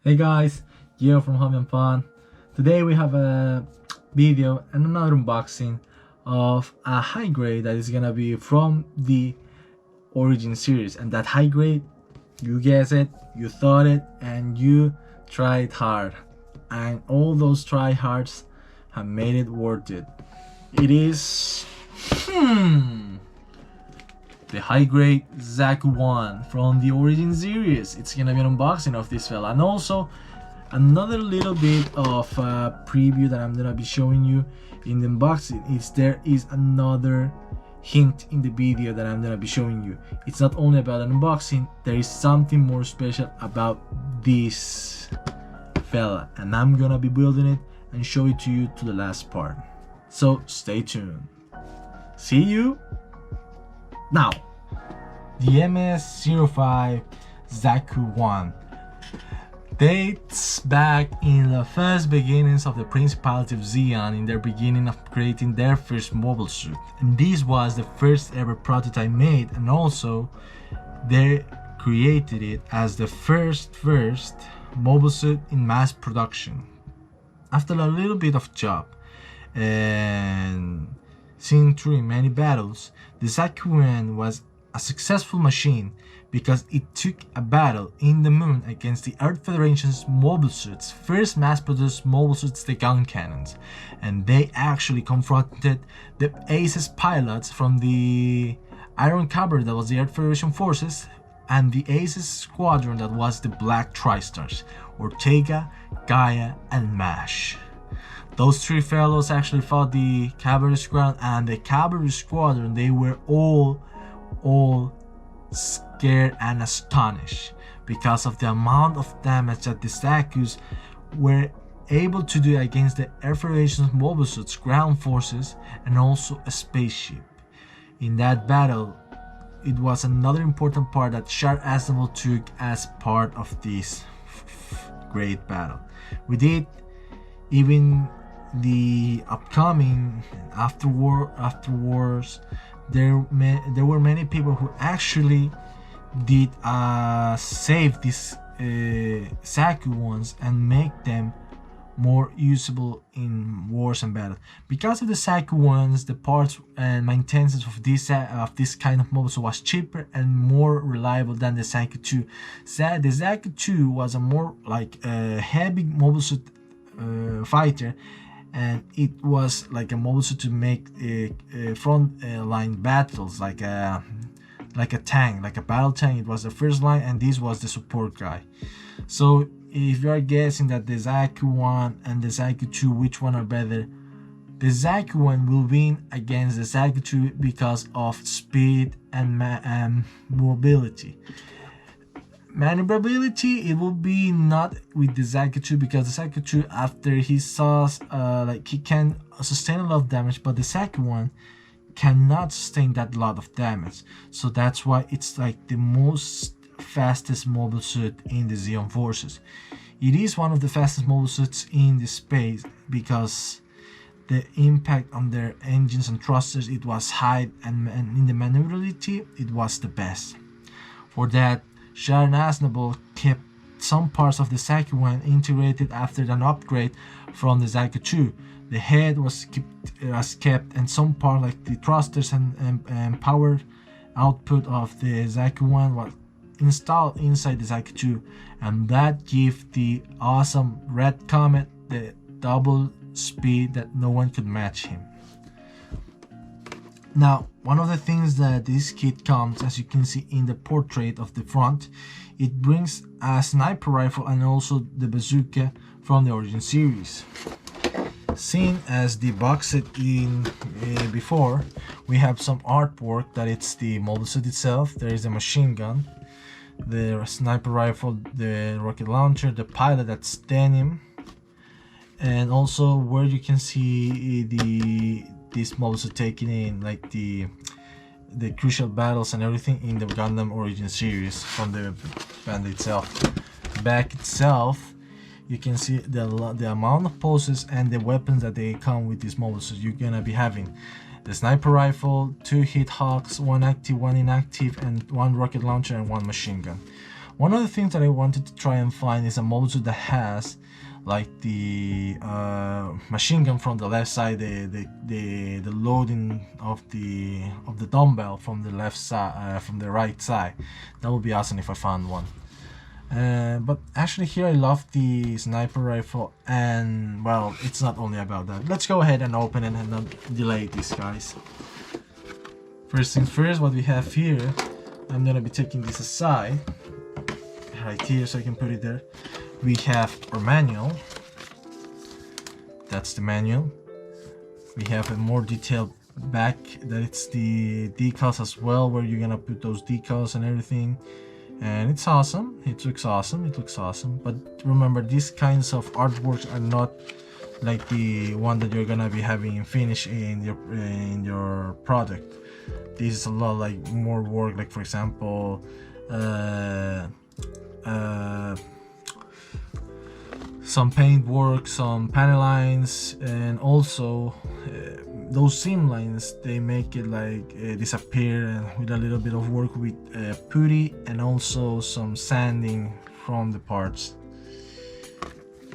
Hey guys, Gio from Hobby and Fun. Today we have a video and another unboxing of a high grade that is gonna be from the Origin series, and that high grade, you guess it, you thought it, and you tried hard, and all those try hards have made it worth it. It is the high grade Zaku I from the Origin series. It's gonna be an unboxing of this fella, and also another little bit of a preview that I'm gonna be showing you in the unboxing. There is another hint in the video that I'm gonna be showing you. It's not only about an unboxing, there is something more special about this fella, and I'm gonna be building it and show it to you to the last part. So stay tuned. See you now. The MS-05 Zaku I dates back in the first beginnings of the Principality of Zeon, in their beginning of creating their first mobile suit, and this was the first ever prototype made, and also they created it as the first mobile suit in mass production. After a little bit of job and seen through in many battles, the Zaku I was a successful machine because it took a battle in the moon against the Earth Federation's mobile suits, first mass-produced mobile suits, the gun cannons, and they actually confronted the Aces pilots from the Iron Cavalry, that was the Earth Federation forces, and the Aces squadron, that was the Black Tri-Stars, Ortega, Gaia, and Mash. Those three fellows actually fought the Cavalry Squadron, and the Cavalry Squadron, they were all scared and astonished because of the amount of damage that the Zakus were able to do against the Air Federation's mobile suits, ground forces, and also a spaceship. In that battle, it was another important part that Shard Aznavour took as part of this great battle. With it, even the upcoming afterwards, there were many people who actually did save these Zaku ones and make them more usable in wars and battles. Because of the Zaku ones, the parts and maintenance of this kind of mobile suit was cheaper and more reliable than the Zaku II. The Zaku II was a more like a heavy mobile suit fighter, and it was like a mobile suit to make front line battles, like a tank, like a battle tank. It was the first line, and this was the support guy. So if you are guessing that the Zaku I and the Zaku II, which one are better, the Zaku I will win against the Zaku II because of speed and mobility. Maneuverability, it will be not with the Zaku II, because the Zaku II, after he saw like he can sustain a lot of damage, but the Zaku I cannot sustain that lot of damage. So that's why it's like the most fastest mobile suit in the Zeon forces. It is one of the fastest mobile suits in the space because the impact on their engines and thrusters, it was high, and in the maneuverability, it was the best. For that, Shard Aznavour kept some parts of the Zaku I integrated after an upgrade from the Zaku II. The head was kept, and some part like the thrusters and power output of the Zaku I was installed inside the Zaku II, and that gave the awesome Red Comet the double speed that no one could match him. Now, one of the things that this kit comes, as you can see in the portrait of the front, it brings a sniper rifle and also the bazooka from the Origin series. Seen as the box set in before, we have some artwork that it's the mobile suit itself. There is a machine gun, the sniper rifle, the rocket launcher, the pilot, that's denim, and also where you can see this mobile suit taking in like the crucial battles and everything in the Gundam Origin series from the band itself. Back itself, you can see the amount of poses and the weapons that they come with this mobile suit. You're gonna be having the sniper rifle, 2 hit hawks, 1 active, 1 inactive, and 1 rocket launcher and 1 machine gun. One of the things that I wanted to try and find is a mobile suit that has like the machine gun from the left side, the loading of the dumbbell from the left side, from the right side. That would be awesome if I found one. But actually here I love the sniper rifle, and well, it's not only about that. Let's go ahead and open it and not delay this, guys. First things first, what we have here, I'm gonna be taking this aside right here so I can put it there. We have our manual. That's the manual. We have a more detailed back, that it's the decals as well, where you're gonna put those decals and everything. And it's awesome. It looks awesome. It looks awesome. But remember, these kinds of artworks are not like the one that you're gonna be having finished in your product. This is a lot like more work. Like for example, some paint work, some panel lines, and also those seam lines, they make it like disappear, and with a little bit of work with putty and also some sanding from the parts.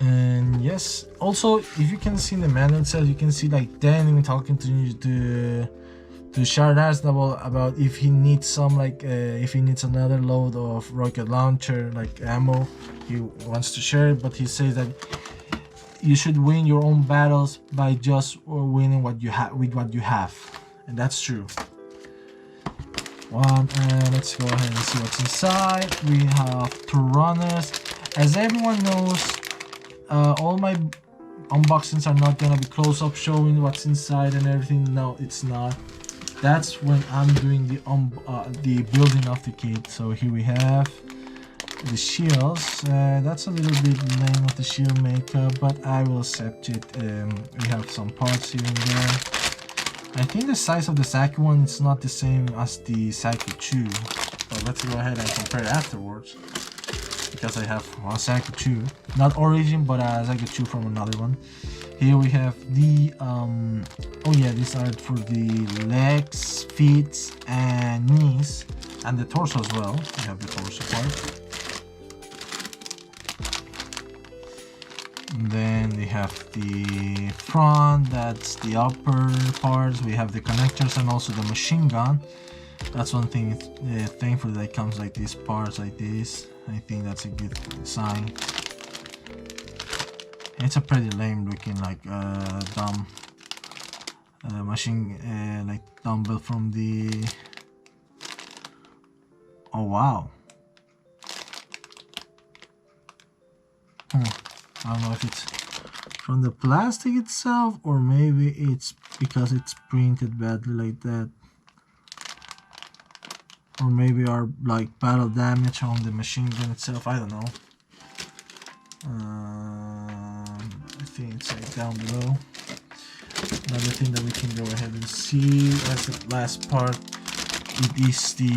And yes, also if you can see in the manual itself, you can see like Dan talking to Shardas about if he needs some like if he needs another load of rocket launcher like ammo, he wants to share it, but he says that you should win your own battles by just winning what you have with what you have, and that's true. And let's go ahead and see what's inside. We have two runners. As everyone knows, all my unboxings are not gonna be close up showing what's inside and everything. No, it's not. That's when I'm doing the building of the kit. So here we have the shields. That's a little bit lame of the shield makeup, but I will accept it. We have some parts here and there. I think the size of the Zaku one is not the same as the Zaku II, but let's go ahead and compare afterwards, because I have one Zaku II, not origin, but a Zaku II from another one. Here we have the oh yeah, these are for the legs, feet, and knees, and the torso as well. We have the torso part. And then we have the front, that's the upper parts. We have the connectors and also the machine gun. That's one thing, thankfully that comes like these parts like this. I think that's a good sign. It's a pretty lame looking like dumb machine like dumbbell from the, oh wow. I don't know if it's from the plastic itself, or maybe it's because it's printed badly like that, or maybe our like battle damage on the machine gun itself. I don't know. I think it's like down below. Another thing that we can go ahead and see as the last part, it is the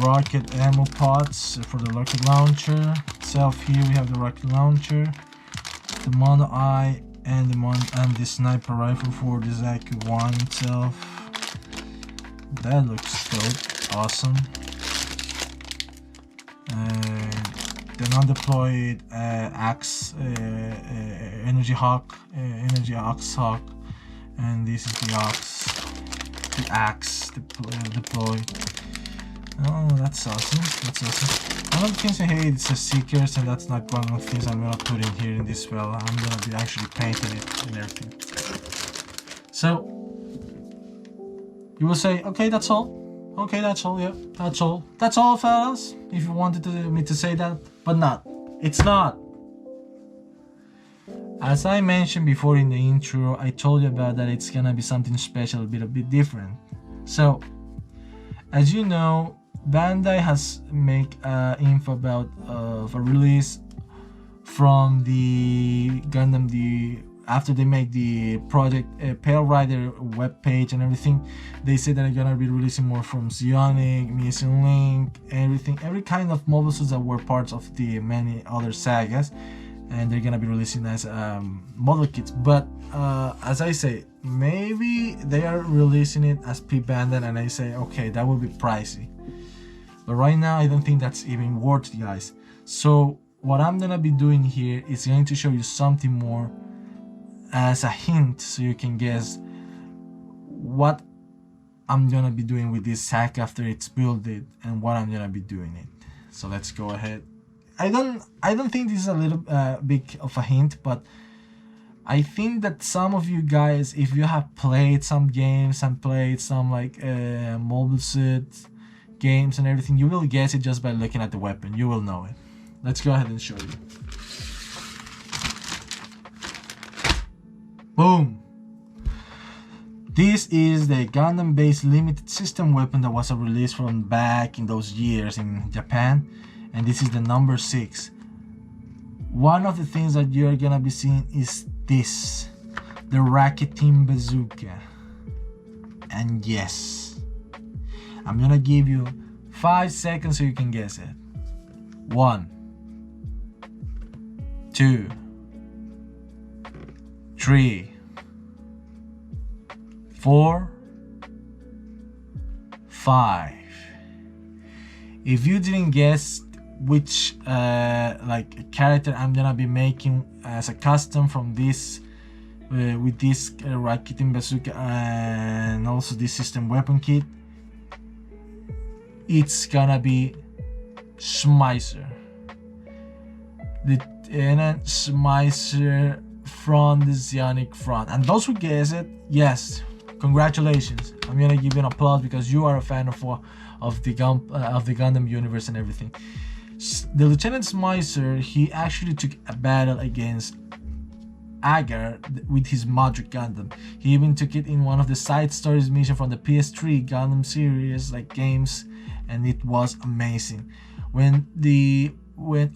rocket ammo pods for the rocket launcher itself. Here we have the rocket launcher, the mono eye, and the sniper rifle for the Zaku I itself. That looks dope, awesome. The non-deployed axe, energy axe hawk, and this is the axe deployed. Oh, that's awesome. That's awesome. One of the things I hate is the stickers, and that's not one of the things I'm gonna put in here in this spell. I'm gonna be actually painting it and everything. So you will say, okay, that's all. Okay, that's all. Yeah, that's all. That's all, fellas. If you wanted me to say that, but not. It's not. As I mentioned before in the intro, I told you about that it's gonna be something special, a bit different. So, as you know, Bandai has made info about a release from the Gundam. After they make the project Pale Rider webpage and everything, they said that they're gonna be releasing more from Zeonic, Missing Link, everything, every kind of mobile suits that were parts of the many other sagas, and they're gonna be releasing as model kits. But as I say, maybe they are releasing it as P-Banded, and I say, okay, that will be pricey. But right now, I don't think that's even worth it, guys. So what I'm gonna be doing here is going to show you something more as a hint, so you can guess what I'm gonna be doing with this sack after it's built it, and what I'm gonna be doing it. So let's go ahead. I don't think this is a little big of a hint, but I think that some of you guys, if you have played some games and played some like Mobile Suit games and everything, you will guess it just by looking at the weapon. You will know it. Let's go ahead and show you. Boom! This is the Gundam-based limited system weapon that was released from back in those years in Japan, and this is the number 6. One of the things that you're gonna be seeing is this, the Racketeer Bazooka. And yes, I'm gonna give you 5 seconds so you can guess it. 1, 2, 3, 4, 5. If you didn't guess which like character I'm gonna be making as a custom from this with this Racketeer Bazooka and also this system weapon kit, it's gonna be Schmeisser, Lieutenant Schmeisser from the Zeonic Front. And those who guess it, yes, congratulations. I'm gonna give you an applause because you are a fan of the Gundam universe and everything. The Lieutenant Schmeisser, he actually took a battle against Agar with his Modric Gundam. He even took it in one of the side stories mission from the PS3 Gundam series like games, and it was amazing. When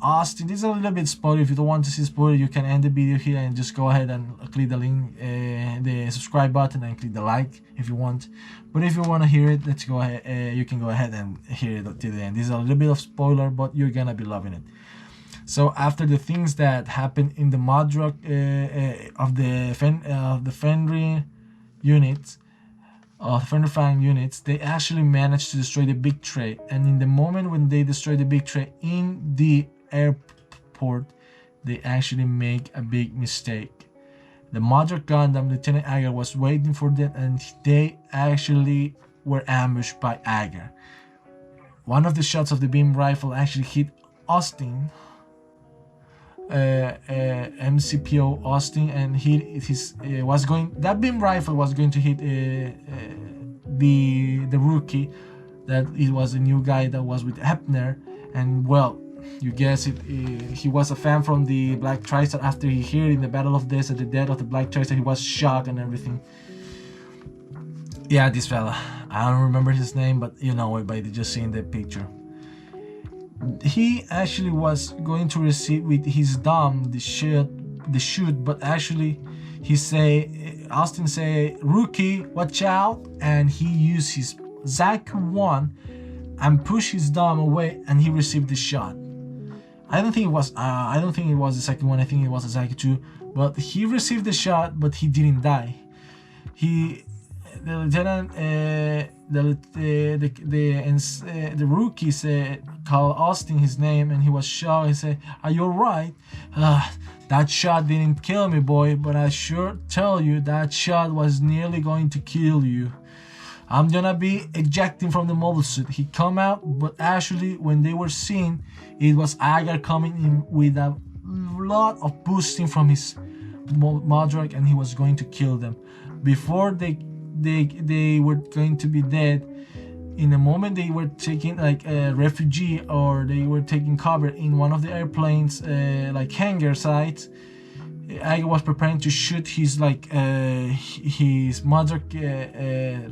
Austin, this is a little bit spoiler. If you don't want to see spoiler, you can end the video here and just go ahead and click the link, the subscribe button, and click the like if you want. But if you want to hear it, let's go ahead. You can go ahead and hear it till the end. This is a little bit of spoiler, but you're gonna be loving it. So after the things that happened in the Modrock of the Fenrir units, Fenrir Fang units, they actually managed to destroy the big tray. And in the moment when they destroy the big tray in the airport, they actually make a big mistake. The Modrock Gundam, Lieutenant Agar, was waiting for them, and they actually were ambushed by Agar. One of the shots of the beam rifle actually hit Austin, MCPO Austin, and that beam rifle was going to hit the rookie, that it was a new guy that was with Hepner. And well, you guess it, he was a fan from the Black TriStar. After he heard in the Battle of Death, at the death of the Black TriStar, he was shocked and everything. Yeah, this fella, I don't remember his name, but you know it by just seeing the picture. He actually was going to receive with his dome the shoot, but actually Austin say, "Rookie, watch out!" And he used his Zaku I and pushed his dome away, and he received the shot. I don't think it was the second one. I think it was a Zaku II, but he received the shot, but he didn't die. The lieutenant, the rookie said, called Austin his name, and he was shocked. He said, "Are you alright? That shot didn't kill me, boy, but I sure tell you that shot was nearly going to kill you. I'm gonna be ejecting from the mobile suit." He come out, but actually when they were seen, it was Agar coming in with a lot of boosting from his Modrak, and he was going to kill them. Before they were going to be dead, in the moment they were taking like a refugee, or they were taking cover in one of the airplanes like hangar sites, I was preparing to shoot his his Modrak,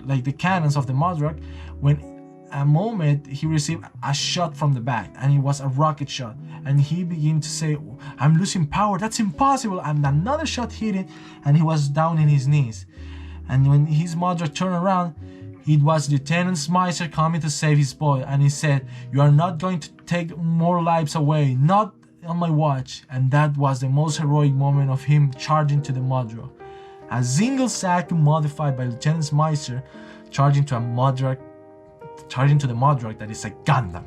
like the cannons of the Modrak, when a moment he received a shot from the back, and it was a rocket shot, and he began to say, "I'm losing power, that's impossible," and another shot hit it, and he was down in his knees. And when his mother turned around, it was Lieutenant Schmeisser coming to save his boy, and he said, "You are not going to take more lives away, not on my watch." And that was the most heroic moment of him charging to the Modrak. A single Zaku modified by Lieutenant Schmeisser charging to the Modrak that is a Gundam.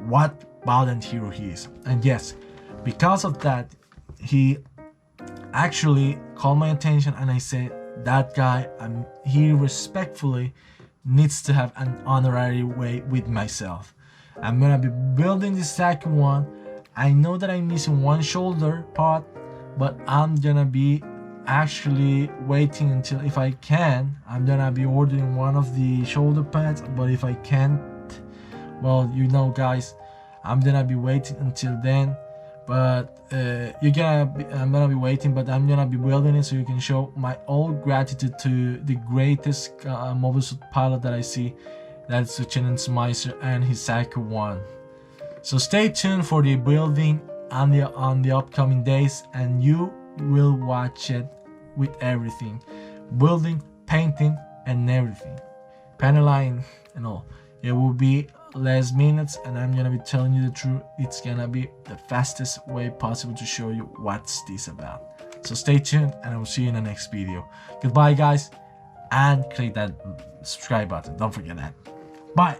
what valiant hero he is. And yes, because of that, he actually called my attention, and I said, that guy, he respectfully needs to have an honorary way with myself. I'm gonna be building this Zaku one. I know that I'm missing one shoulder part, but I'm gonna be actually waiting until, if I can, I'm gonna be ordering one of the shoulder pads. But if I can't, well, you know guys, I'm gonna be waiting until then. But I'm gonna be waiting, but I'm gonna be building it so you can show my all gratitude to the greatest mobile suit pilot that I see. That's Lieutenant Smeiser and his Zaku 1. So stay tuned for the building on the upcoming days, and you will watch it with everything, building, painting, and everything, paneling and all. It will be less minutes, and I'm gonna be telling you the truth. It's gonna be the fastest way possible to show you what's this about. So stay tuned, and I will see you in the next video. Goodbye guys, and click that subscribe button, don't forget that. Bye.